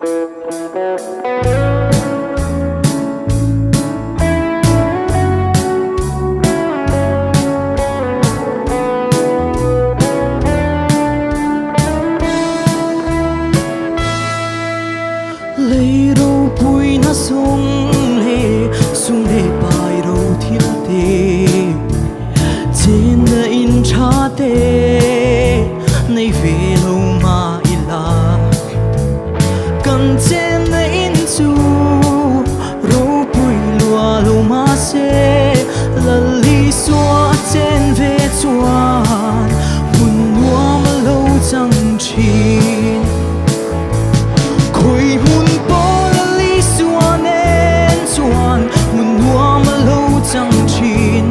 lấy đâu bụi na sông lê bài đâu thiếu tê trên na in cha tê nay về lâu mà ila cần trên na in chu đâu bụi lúa lâu mà se là lý xóa trên về chuan buồn lúa mà lâu chẳng chín khôi hun bỏ là lý xóa nên chuan buồn lúa mà lâu chẳng chín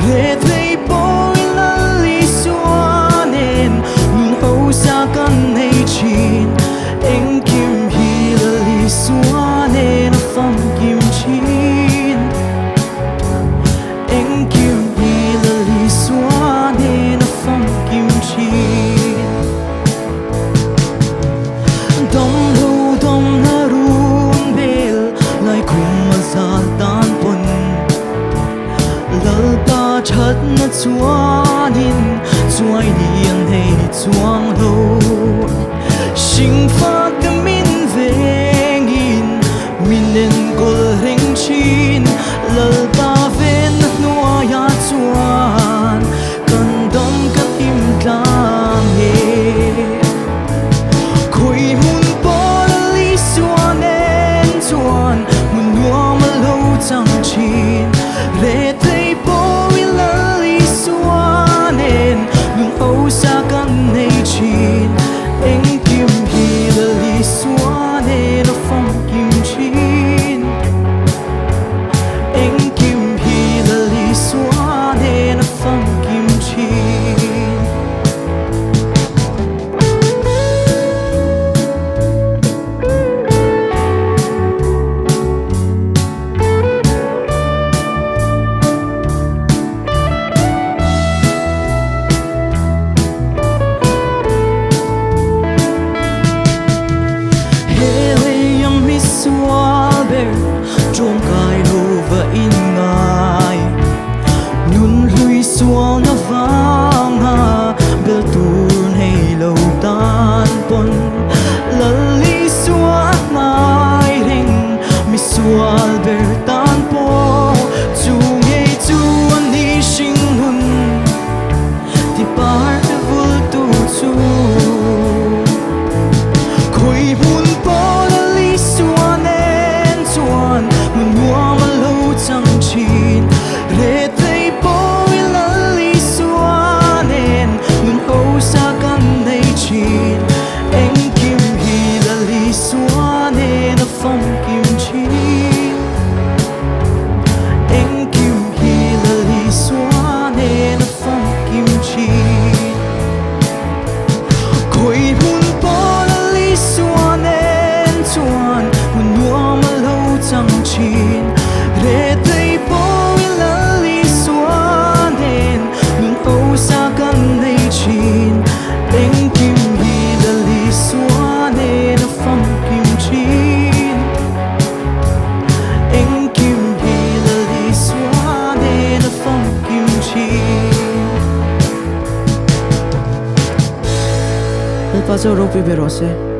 lệ thấy bôi là lý xóa nên luôn hậu xa căn hay chín anh kim hi là lý xóa nên phong kim chín anh kim hi là lý xóa nên phong kim chín đông lâu đông na run bel lại cùng mà ra tan bồn lal ta chhat na chuanin chuai nian hei chuang lo sing fa ka min vengin minen gol reng chin lal ta ven noa ya chuan kan dam ka tim tlam he khoi hun po li suan en chuan mun noa ma lo chang chin le thấy bôi là lý xóa nên luôn âu xa căn này chín anh kim hi là lý xóa nên nó phong kim chín anh kim hi là lý xóa nên nó phong kim chín trong cài lô và in ngài nun lui xuống nó vang ha bel tuôn hay lâu tan pon lal li suat mai ring mi sual ber tan po chu ngei chu an ni sing hun ti par vul tu chu khoi hun po li suan en chuan mun mua mà lâu chẳng chín để thấy bôi là lý xóa nên luôn âu xa căn này chín anh kim hi là lý xóa nên nó phong kim chín anh kim hi là lý xóa nên nó phong kim chín khôi hun bỏ là lý xóa nên chuan mun mua mà lâu chẳng chín để thấy bôi là lý xóa nên luôn âu xa căn này chín anh kim hi là lý xóa nên nó phong kim chín anh kim hi là lý xóa nên nó phong kim chín el paso ropi berose